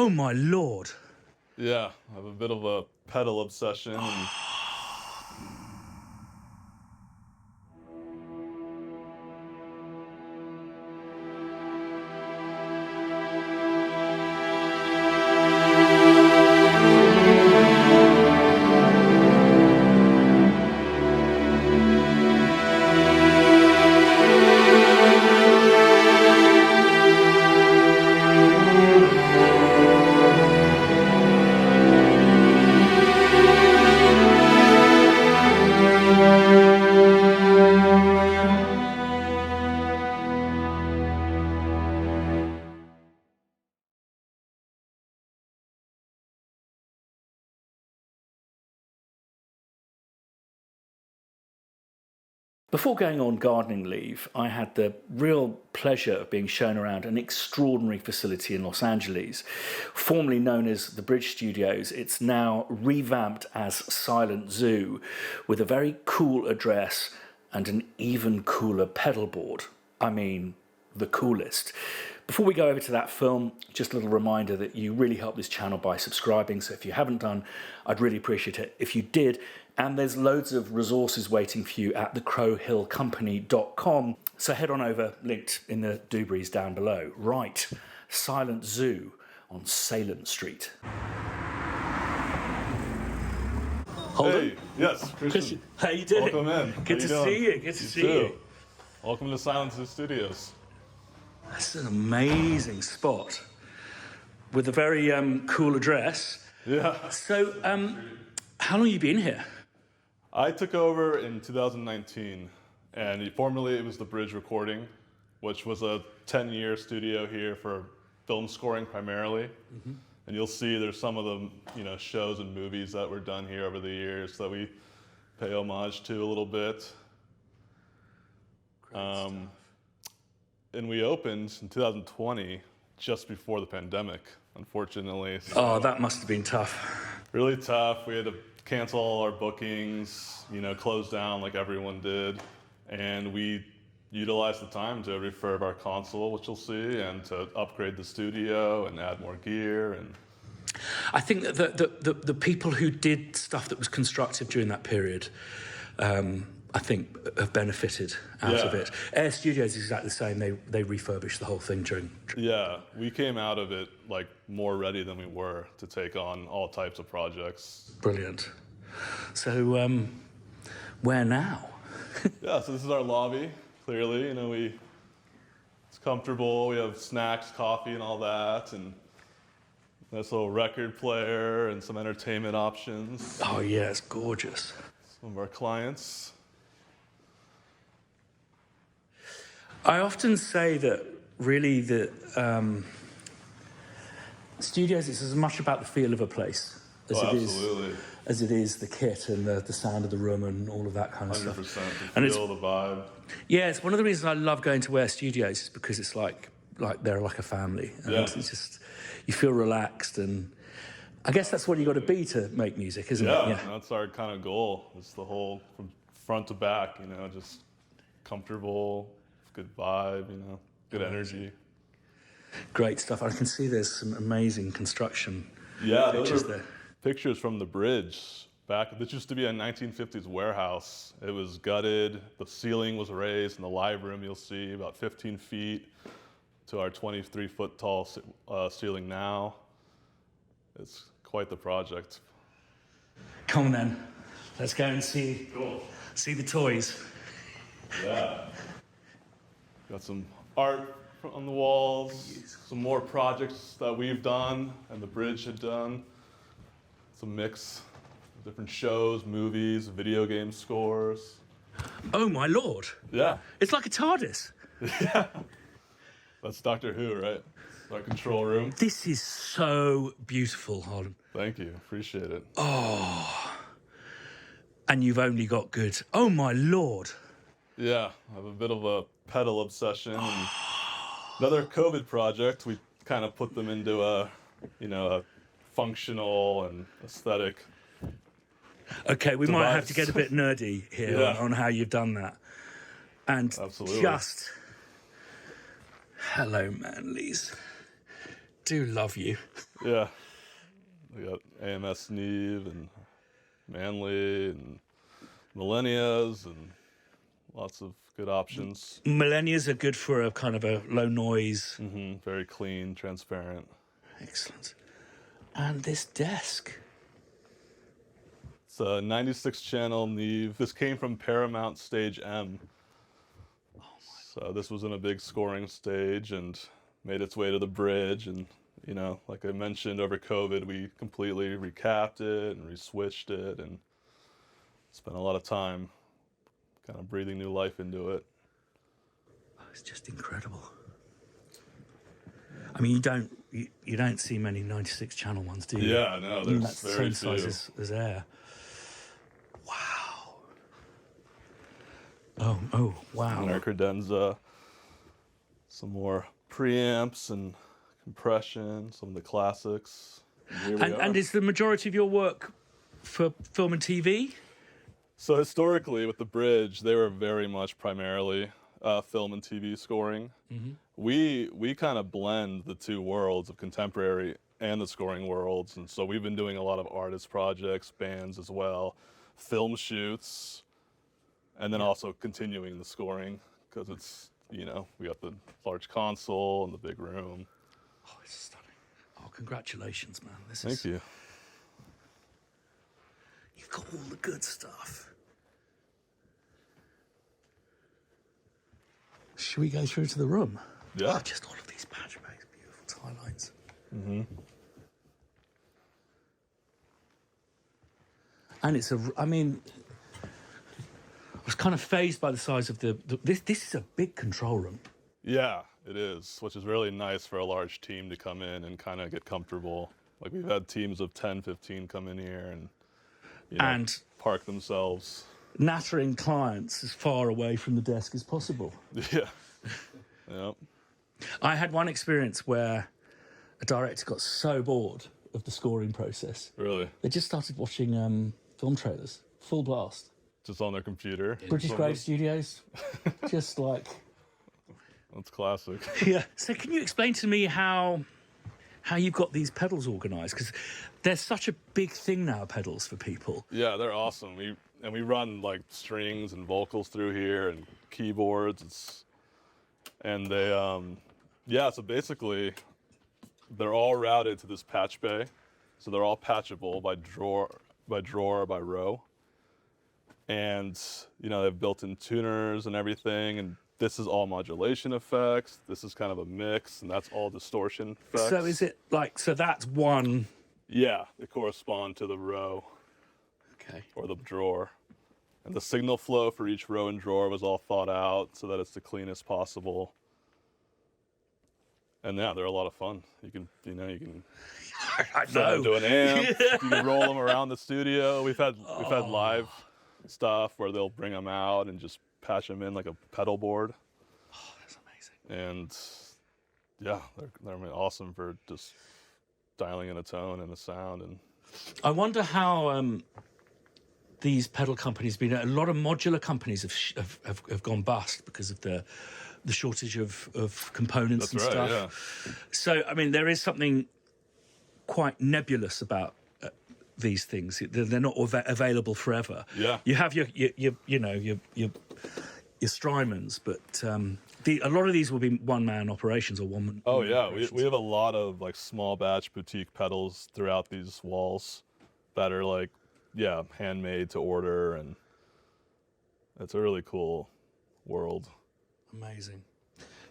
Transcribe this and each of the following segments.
Oh my lord. Yeah, I have a bit of a pedal obsession. And Before going on gardening leave, I had the real pleasure of being shown around an extraordinary facility in Los Angeles, formerly known as the Bridge Studios. It's now revamped as Silent Zoo, with a very cool address and an even cooler pedal board. I mean, the coolest. Before we go over to that film, just a little reminder that you really help this channel by subscribing. So if you haven't done, I'd really appreciate it if you did. And there's loads of resources waiting for you at thecrowhillcompany.com. So head on over, linked in the doobries down below. Right, Silent Zoo on Salem Street. hey, yes, Christian. How you doing? Welcome in. Good to see you. Good to see you. Welcome to Silent Zoo Studios. That's an amazing spot with a very cool address. Yeah. So, how long have you been here? I took over in 2019, and formerly it was the Bridge Recording, which was a 10-year studio here for film scoring primarily. Mm-hmm. And you'll see there's some of the shows and movies that were done here over the years that we pay homage to a little bit. And we opened in 2020, just before the pandemic, unfortunately. So Oh, that must have been tough. really tough. We had to cancel all our bookings, close down like everyone did. And we utilized the time to refurb our console, which you'll see, and to upgrade the studio and add more gear. And I think that the people who did stuff that was constructive during that period, I think have benefited out of it. Air Studios is exactly the same. They refurbished the whole thing during. Yeah, we came out of it like more ready than we were to take on all types of projects. Brilliant. So, where now? Yeah, so this is our lobby. Clearly, it's comfortable. We have snacks, coffee, and all that, and nice little record player and some entertainment options. Oh yeah, it's gorgeous. Some of our clients. I often say that really the studios is as much about the feel of a place as it is the kit and the sound of the room and all of that kind of 100%, stuff. the feel, the vibe. Yeah, it's one of the reasons I love going to Air Studios is because it's like they're like a family. And it's just, you feel relaxed, and I guess that's what you got to be to make music, isn't it? Yeah, that's our kind of goal. It's the whole, from front to back, just comfortable, good vibe, good energy. Great stuff. I can see there's some amazing construction pictures there. Pictures from the bridge. This used to be a 1950s warehouse. It was gutted, the ceiling was raised, in the live room you'll see about 15 feet to our 23-foot tall ceiling now. It's quite the project. Come on then, let's go and see the toys. Yeah. Got some art on the walls, some more projects that we've done and the Bridge had done. It's a mix of different shows, movies, video game scores. Oh my lord. Yeah. It's like a TARDIS. Yeah. That's Doctor Who, right? Our control room. This is so beautiful, Harlan. Thank you, appreciate it. Oh. And you've only got good. Oh my lord. Yeah, I have a bit of a pedal obsession. And another COVID project, we kind of put them into a functional and aesthetic. Okay, we device. might have to get a bit nerdy here on how you've done that. And Absolutely. just, hello Manleys. do love you. Yeah. We got AMS Neve and Manly and Millennias and lots of good options. Millennials are good for a kind of a low noise. Very clean, transparent. Excellent. And this desk. It's a 96 channel Neve. This came from Paramount Stage M. So this was in a big scoring stage and made its way to the bridge. And, you know, like I mentioned, over COVID, we completely recapped it and re-switched it and spent a lot of time kind of breathing new life into it. It's just incredible. I mean, you don't see many 96 channel ones, do you? Yeah, no, there's that's the very same few. size as Air. Wow. Oh, wow. And our credenza, some more preamps and compression, some of the classics. Here we are. And is the majority of your work for film and TV? So historically, with the bridge, they were very much primarily film and TV scoring. We kind of blend the two worlds of contemporary and the scoring worlds, and so we've been doing a lot of artist projects, bands as well, film shoots, and then also continuing the scoring because it's, you know, we got the large console and the big room. Oh, it's stunning. Oh, congratulations, man. Thank you. You've got all the good stuff. Should we go through to the room? Yeah. Oh, just all of these patch bags, beautiful tie lines. And it's I mean, I was kind of fazed by the size of this is a big control room. Yeah, it is, which is really nice for a large team to come in and kind of get comfortable. Like we've had teams of 10, 15 come in here and, you know, And park themselves. nattering clients as far away from the desk as possible. Yeah. Yep. I had one experience where a director got so bored of the scoring process, Really. they just started watching film trailers, full blast. Just on their computer. British Grove Studios, just like... That's classic. Yeah. So can you explain to me how you've got these pedals organised? Because there's such a big thing now, pedals for people. Yeah, they're awesome. We run like strings and vocals through here and keyboards. And they so basically they're all routed to this patch bay. So they're all patchable by drawer by row. And you know, they've built-in tuners and everything, and this is all modulation effects. This is kind of a mix, and that's all distortion effects. So is it like, so that's one... Yeah, they correspond to the row. Okay. Or the drawer. And the signal flow for each row and drawer was all thought out so that it's the cleanest possible. And yeah, they're a lot of fun. You can I set them know. to an amp. You can roll them around the studio. We've had live stuff where they'll bring them out and just patch them in like a pedal board. Oh, that's amazing. And yeah, they're awesome for just dialing in a tone and a sound. And I wonder how these pedal companies been. A lot of modular companies have gone bust because of the shortage of components that's and right, stuff. yeah. So I mean, there is something quite nebulous about these things. They're not available forever. Yeah. You have your Strymons, but a lot of these will be one-man operations or one. Oh yeah, we have a lot of like small batch boutique pedals throughout these walls that are like, yeah, handmade to order, and it's a really cool world. Amazing.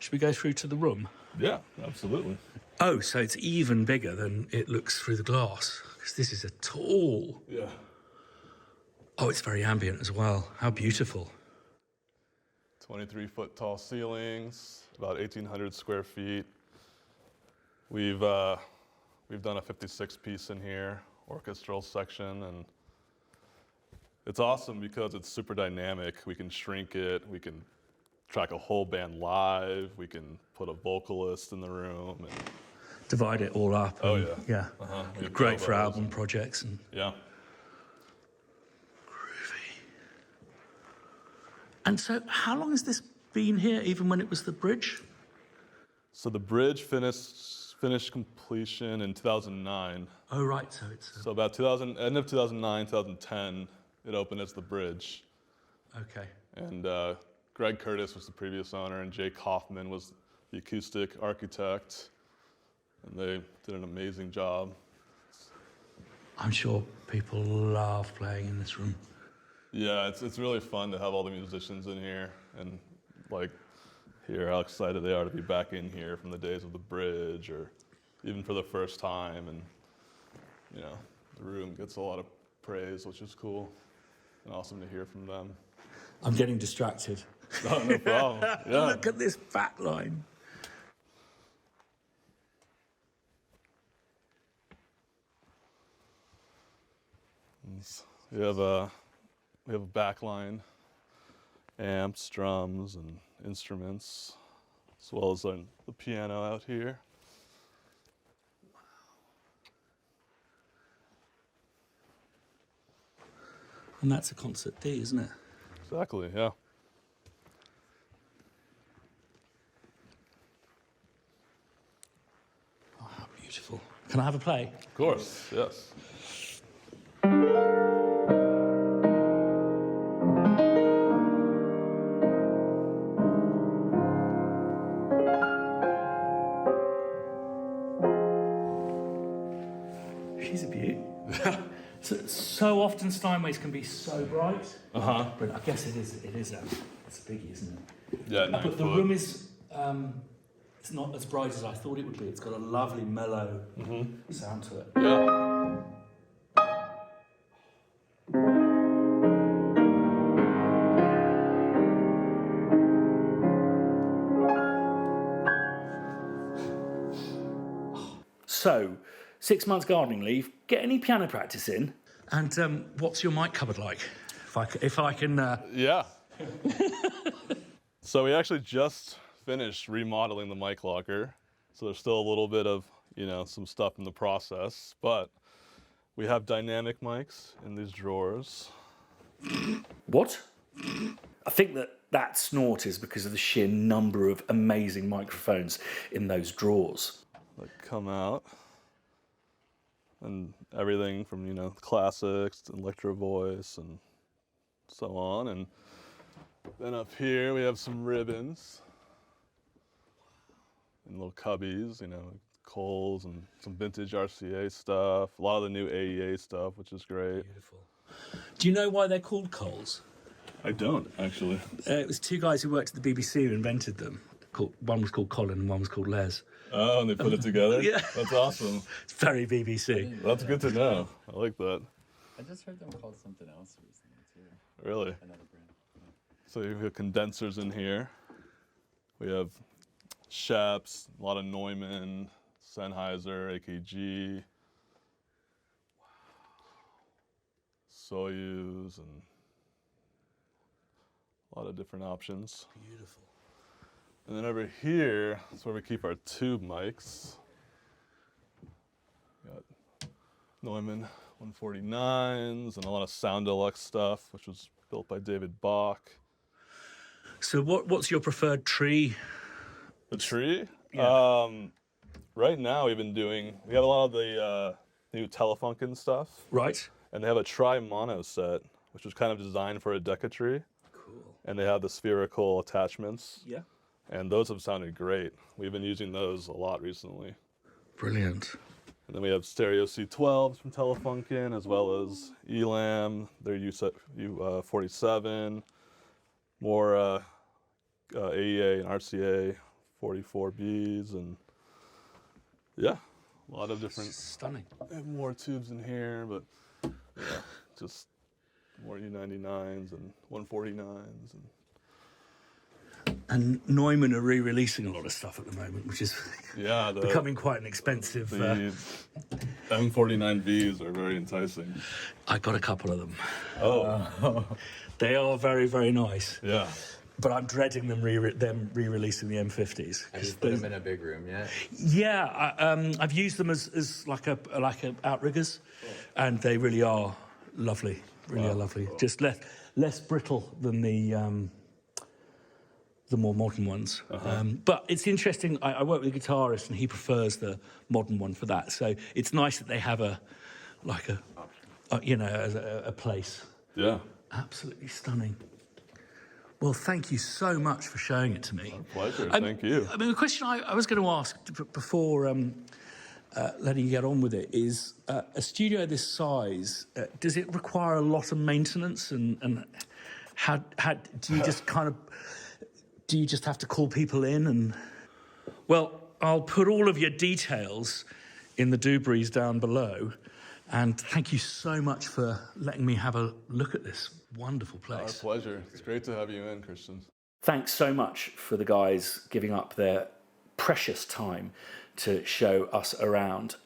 Should we go through to the room? Yeah, absolutely. Oh, so it's even bigger than it looks through the glass, because this is a tall... Yeah. Oh, it's very ambient as well. How beautiful. 23-foot tall ceilings, about 1,800 square feet. We've done a 56-piece in here, orchestral section, and it's awesome because it's super dynamic. We can shrink it, we can track a whole band live, we can put a vocalist in the room. And Divide it all up. oh, and, yeah. Yeah. Great for album projects. And Yeah. groovy. And so how long has this been here, even when it was the bridge? So the bridge finished finished completion in 2009. Oh, right. So it's So about end of 2009, 2010, it opened as the bridge. okay. And Greg Curtis was the previous owner, and Jake Hoffman was the acoustic architect. And they did an amazing job. I'm sure people love playing in this room. Yeah, it's really fun to have all the musicians in here and like hear how excited they are to be back in here from the days of the bridge or even for the first time. And you know, the room gets a lot of praise, which is cool and awesome to hear from them. I'm getting distracted. Oh, no problem. Yeah. Look at this backline. We have a backline, amps, drums, and instruments, as well as the piano out here. And that's a concert D, isn't it? Exactly, yeah. Oh, how beautiful. Can I have a play? Of course, yes. She's a beaut. So often Steinways can be so bright. But I guess it's a biggie, isn't it? Yeah, But the room is, it's not as bright as I thought it would be. It's got a lovely mellow sound to it. Yeah. So, 6 months gardening leave, get any piano practice in? And what's your mic cupboard like? If I can... Yeah. So we actually just finished remodeling the mic locker. So there's still a little bit of, some stuff in the process, but we have dynamic mics in these drawers. What? I think that snort is because of the sheer number of amazing microphones in those drawers. That come out. And everything from, classics to electro voice and so on. And then up here we have some ribbons and little cubbies, Coles and some vintage RCA stuff, a lot of the new AEA stuff, which is great. Beautiful. Do you know why they're called Coles? I don't, actually. It was two guys who worked at the BBC who invented them. One was called Colin and one was called Les. Oh, and they put it together? Yeah. That's awesome. It's very BBC. That's good to know. I like that. I just heard them called something else recently, too. Really? Another brand. Yeah. So you have condensers in here. We have Sheps, a lot of Neumann, Sennheiser, AKG, Soyuz, and a lot of different options. Beautiful. And then over here is where we keep our tube mics. Got Neumann 149s and a lot of Sound Deluxe stuff, which was built by David Bach. So what's your preferred tree? The tree? Yeah. Right now we have a lot of the new Telefunken stuff. Right. And they have a tri-mono set, which was kind of designed for a Deca tree. Cool. And they have the spherical attachments. Yeah. And those have sounded great. We've been using those a lot recently. Brilliant. And then we have stereo C12s from Telefunken, as well as Elam, their U47, more AEA and RCA 44Bs, and yeah, a lot of different. Stunning. I have more tubes in here, but yeah, just more U99s and 149s. And Neumann are re-releasing a lot of stuff at the moment, which is becoming quite an expensive... The M49Vs are very enticing. I got a couple of them. Oh. They are very, very nice. Yeah. But I'm dreading them re-releasing the M50s. Have you put them in a big room yet? Yeah, I've used them as like a outriggers, and they really are lovely. Really are lovely. Cool. Just less brittle than the the more modern ones. But it's interesting. I work with a guitarist, and he prefers the modern one for that. So it's nice that they have a place. Yeah. Absolutely stunning. Well, thank you so much for showing it to me. Pleasure. Thank you. I mean, the question I was going to ask before letting you get on with it is, a studio this size, does it require a lot of maintenance? And how do you just do you just have to call people in? And well, I'll put all of your details in the doobries down below. And thank you so much for letting me have a look at this wonderful place. Our pleasure. It's great to have you in, Christian. Thanks so much for the guys giving up their precious time to show us around.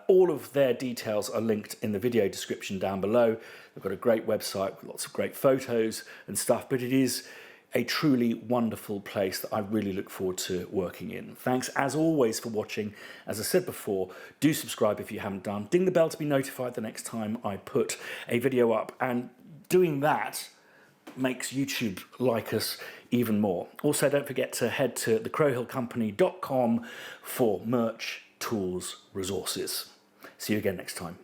All of their details are linked in the video description down below. They've got a great website with lots of great photos and stuff, but it is a truly wonderful place that I really look forward to working in. Thanks as always for watching. As I said before, do subscribe if you haven't done. Ding the bell to be notified the next time I put a video up, and doing that makes YouTube like us even more. Also, don't forget to head to thecrowhillcompany.com for merch, tools, resources. See you again next time.